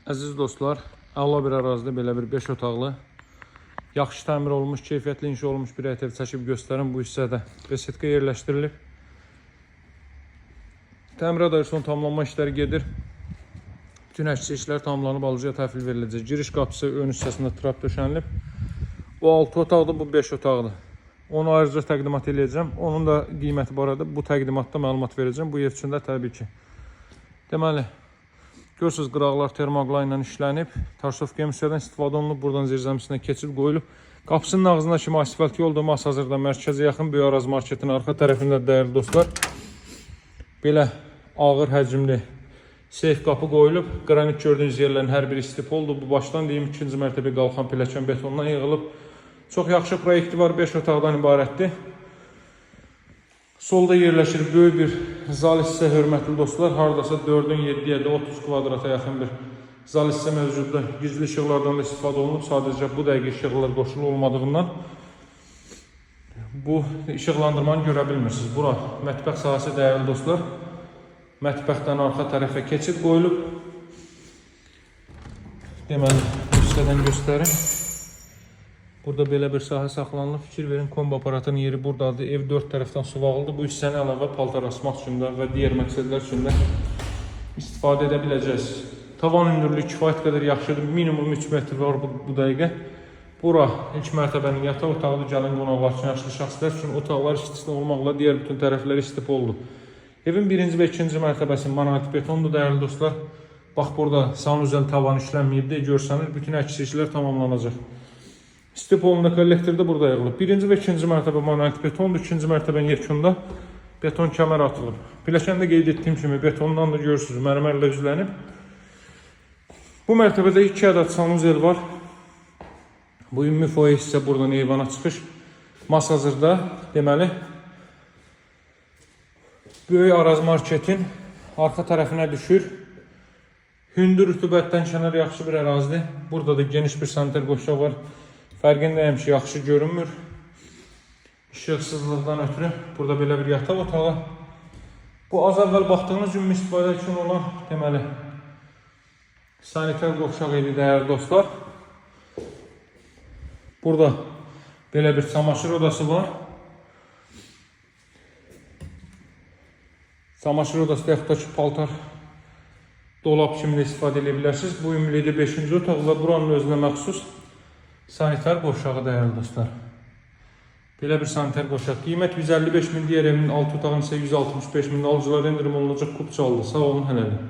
Əziz dostlar, əla bir ərazidə belə bir 5 otaqlı, yaxşı təmir olmuş, keyfiyyətli inşa olmuş bir ev çəkib göstərin. Bu hissədə besetka yerləşdirilib. Təmirə dair son tamamlanma işləri gedir. Bütün əksik işlər tamamlanıb alıcıya təhvil veriləcək. Giriş qapısı ön hissəsində trap döşənilib. Bu 6 otaqdır, bu 5 otaqdır. Onu ayrıca təqdimat edəcəm. Onun da qiyməti barədə bu təqdimatda məlumat verəcəm. Bu ev üçün də təbii ki. Deməli, görürsünüz, qıraqlar termogla ilə işlənib. Tarsovka emisiyadan istifadə olunub. Buradan zirzəmisinə keçid qoyulub. Qapısının ağzına kimi asfalt yoldur. Hazırda mərkəzə yaxın Böyük Araz marketin arxa tərəfində dəyərli dostlar. Belə ağır həcmli seyf qapı qoyulub. Qranit gördüyünüz yerlərin hər biri istip oldu. Bu başdan deyim, 2-ci mərtəbə qalxan pilləkən betondan yığılıb. Çox yaxşı proyekti var. 5 otaqdan ibarətdir. Solda yerləşir böyük bir zal hissə, hörmətli dostlar. Haradasa 4-ün 7-yə də 30 kvadrata yaxın bir zal hissə mövcuddur. Gizli işıqlardan da istifadə olunub. Sadəcə bu dəqiqə işıqlar qoşulu olmadığından bu işıqlandırmanı görə bilmirsiniz. Bura mətbəx sahəsi dəyərli dostlar. Mətbəxdən arxa tərəfə keçid qoyulub. Deməli, bu hissədən göstərim. Burada belə bir sahə saxlanılıb. Fikir verin, kombi aparatının yeri buradadır. Ev 4 tərəfdən suvağlıdır. Bu hissəni əlavə paltar asmaq üçün də və digər məqsədlər üçün də istifadə edə biləcəksiniz. Tavan hündürlüyü kifayət qədər yaxşıdır. Minimum 3 metr var bu dəqiqə. Bura ilk mərtəbənin yataq otağıdır. Gəlin qonaqlar üçün, yaşlı şəxslər üçün otaqlar istisna olmaqla digər bütün tərəfləri istip oldu. Evin 1-ci və 2-ci mərtəbəsi monolit betondur dəyərli dostlar. Bax, burada sanuzel tavan işlənməyib deyə görsəniz, bütün əksik işlər tamamlanacaq. İstip olunda kollektor da burada yığılıb. 1-ci və 2-ci mərtəbə monolit betondur. 2-ci mərtəbənin yekunda beton kəmər atılıb. Pilləkəndə qeyd etdiyim kimi betondan da görürsünüz, mərmərlə üzlənib. Bu mərtəbədə 2 ədəd sanuzel var. Bu ümumi foye hissə buradan eyvana çıxış. Hazırda deməli Böyük Araz marketin arxa tərəfinə düşür. Hündür rütubətdən kənar yaxşı bir ərazidir. Burada da geniş bir sanitar qoşaq var. Fərqindəyəm ki, yaxşı görünmür. İşıqsızlıqdan ötürü burada belə bir yataq otağı. Bu az əvvəl baxdığınız ümumi istifadə üçün olan deməli sanitar qovşaq idi dəyərli dostlar. Burada belə bir çamaşır odası var. Çamaşır odası da yaxud da ki, paltar dolab kimi də istifadə edə bilərsiniz. Bu ümumilikdə 5-ci otaq və buranın özünə məxsus sanitar qovşağı dəyərli dostlar. Belə bir sanitar qovşaq. Qiymət 155 min, digər evinin 6 otağın isə 165 min. Alıcılar endirim olunacaq. Kup çaldı. Sağ olun, hələlik.